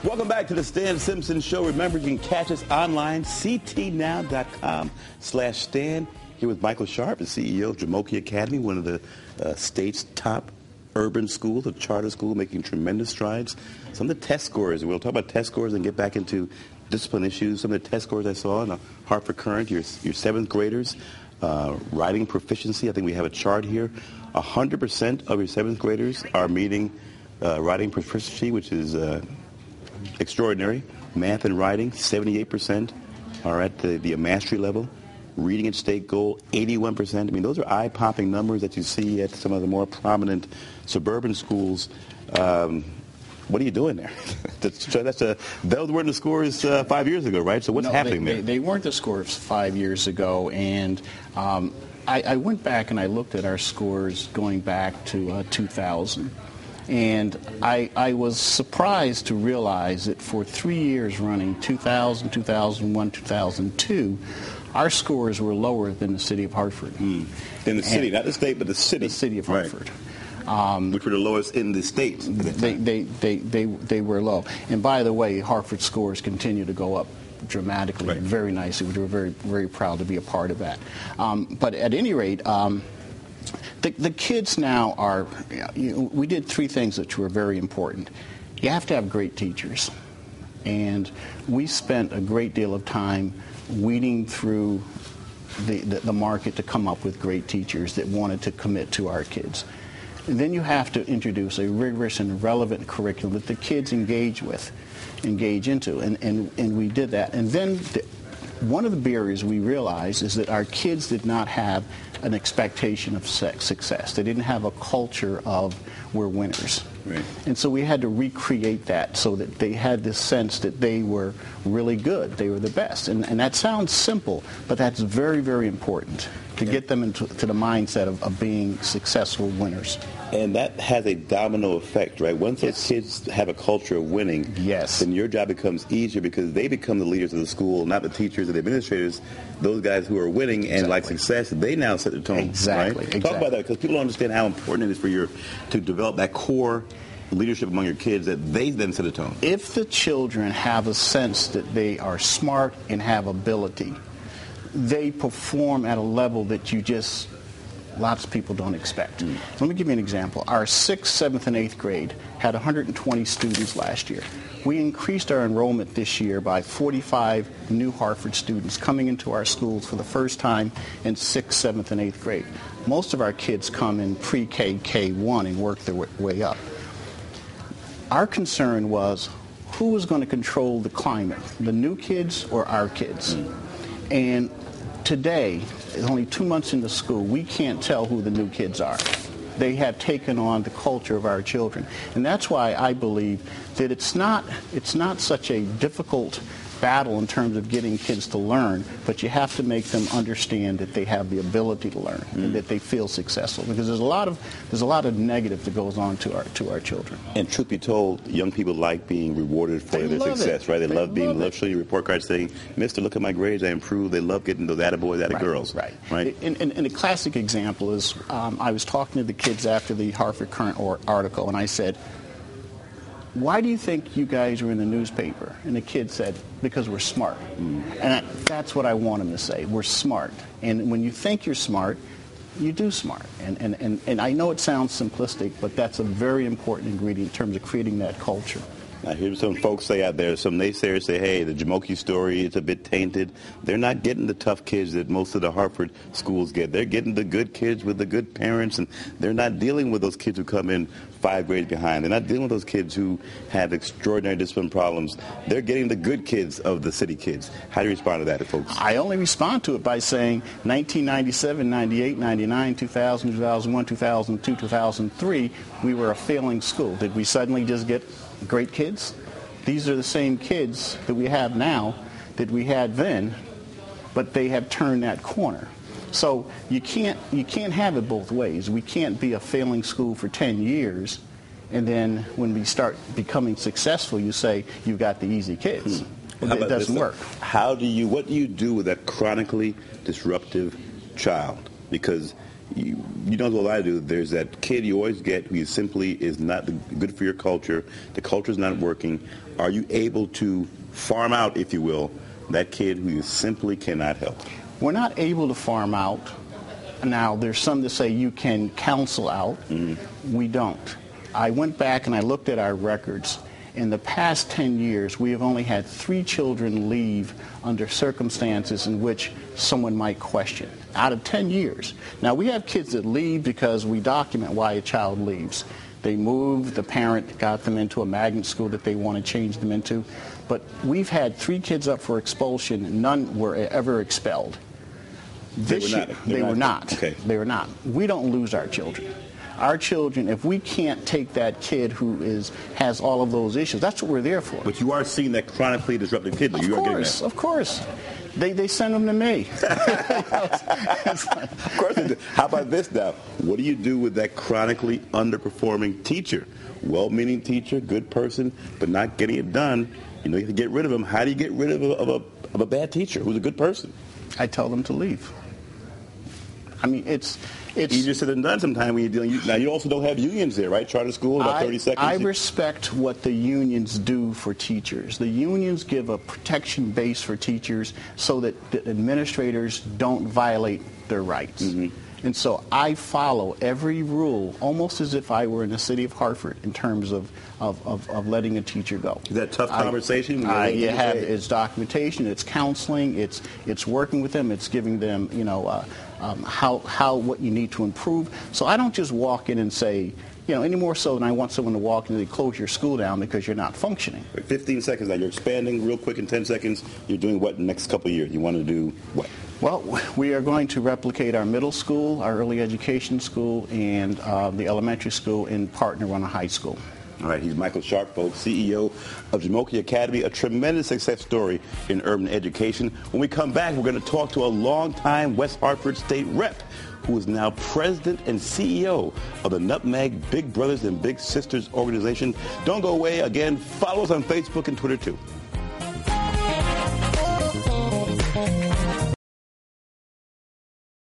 Welcome back to the Stan Simpson Show. Remember, you can catch us online, ctnow.com/Stan. Here with Michael Sharpe, the CEO of Jumoke Academy, one of the state's top urban schools, a charter school, making tremendous strides. Some of the test scores, we'll talk about test scores and get back into discipline issues. Some of the test scores I saw in the Hartford Current, your seventh graders, writing proficiency. I think we have a chart here. 100% of your seventh graders are meeting writing proficiency, which is extraordinary. Math and writing, 78% are at the mastery level. Reading at state goal, 81%. I mean, those are eye-popping numbers that you see at some of the more prominent suburban schools. What are you doing there? Those weren't the scores 5 years ago, right? So what's happening there? They weren't the scores 5 years ago, and I went back and I looked at our scores going back to 2000. And I was surprised to realize that for 3 years running, 2000, 2001, 2002, our scores were lower than the city of Hartford. In the city, not the state, but the city. The city of Hartford. Right. Which were the lowest in the state. They were low. And by the way, Hartford scores continue to go up dramatically, right, very nicely. We were very, very proud to be a part of that. But at any rate, the kids now are, we did three things which were very important. You have to have great teachers. And we spent a great deal of time weeding through the market to come up with great teachers that wanted to commit to our kids. And then you have to introduce a rigorous and relevant curriculum that the kids engage into. And we did that. And then one of the barriers we realized is that our kids did not have an expectation of success. They didn't have a culture of we're winners. Right. And so we had to recreate that so that they had this sense that they were really good, they were the best. And that sounds simple, but that's very, very important to get them into the mindset of being successful winners. And that has a domino effect, right? Once those kids have a culture of winning, then your job becomes easier because they become the leaders of the school, not the teachers and the administrators. Those guys who are winning and like success, they now set the tone. Exactly. Right? Talk about that, because people don't understand how important it is for to develop that core leadership among your kids, that they then set a tone. If the children have a sense that they are smart and have ability, they perform at a level that lots of people don't expect. Let me give you an example. Our 6th, 7th, and 8th grade had 120 students last year. We increased our enrollment this year by 45 new Hartford students coming into our schools for the first time in 6th, 7th, and 8th grade. Most of our kids come in pre-K, K1 and work their way up. Our concern was who was going to control the climate, the new kids or our kids? And today, only 2 months into school, we can't tell who the new kids are. They have taken on the culture of our children. And that's why I believe that it's not such a difficult battle in terms of getting kids to learn, but you have to make them understand that they have the ability to learn and that they feel successful, because there's a lot of negative that goes on to our children. And truth be told, young people like being rewarded for their success, right? They love showing you report cards saying, "Mister, look at my grades, I improved." They love getting those attaboys, attagirls. Right. And a classic example is I was talking to the kids after the Hartford Current article, and I said, "Why do you think you guys are in the newspaper?" And the kid said, "Because we're smart." And that's what I want them to say. We're smart. And when you think you're smart, you do smart. And I know it sounds simplistic, but that's a very important ingredient in terms of creating that culture. I hear some folks say out there, some naysayers say, hey, the Jumoke story is a bit tainted. They're not getting the tough kids that most of the Hartford schools get. They're getting the good kids with the good parents, and they're not dealing with those kids who come in 5 grades behind. They're not dealing with those kids who have extraordinary discipline problems. They're getting the good kids of the city kids. How do you respond to that, folks? I only respond to it by saying 1997, 98, 99, 2000, 2001, 2002, 2003, we were a failing school. Did we suddenly just get great kids? These are the same kids that we have now that we had then, but they have turned that corner. So you can't have it both ways. We can't be a failing school for 10 years, and then when we start becoming successful, you say you've got the easy kids. It doesn't work. What do you do with that chronically disruptive child? Because you know what I do. There's that kid you always get who simply is not good for your culture. The culture's not working. Are you able to farm out, if you will, that kid who you simply cannot help? We're not able to farm out. Now, there's some that say you can counsel out. We don't. I went back and I looked at our records. In the past 10 years, we have only had 3 children leave under circumstances in which someone might question. Out of 10 years. Now, we have kids that leave because we document why a child leaves. They move, the parent got them into a magnet school that they want to change them into. But we've had 3 kids up for expulsion. None were ever expelled. This year, they were not. Okay. They were not. We don't lose our children. Our children, if we can't take that kid who has all of those issues, that's what we're there for. But you are seeing that chronically disruptive kid. Of course. They send them to me. Of course. How about this now? What do you do with that chronically underperforming teacher? Well-meaning teacher, good person, but not getting it done. You know, you have to get rid of him. How do you get rid of a bad teacher who's a good person? I tell them to leave. I mean, it's easier said than done sometimes when you're dealing. Now, you also don't have unions there, right? Charter school, about 30 seconds. I respect what the unions do for teachers. The unions give a protection base for teachers so that the administrators don't violate their rights. And so I follow every rule almost as if I were in the city of Hartford in terms of letting a teacher go. Is that a tough conversation? It's documentation, it's counseling, it's working with them, it's giving them, what you need to improve. So I don't just walk in and say, any more so than I want someone to walk in and close your school down because you're not functioning. 15 seconds now. You're expanding real quick in 10 seconds. You're doing what in the next couple of years? You want to do what? Well, we are going to replicate our middle school, our early education school, and the elementary school and partner on a high school. All right, he's Michael Sharpe, folks, CEO of Jumoke Academy, a tremendous success story in urban education. When we come back, we're going to talk to a longtime West Hartford State rep who is now president and CEO of the Nutmeg Big Brothers and Big Sisters organization. Don't go away. Again, follow us on Facebook and Twitter, too.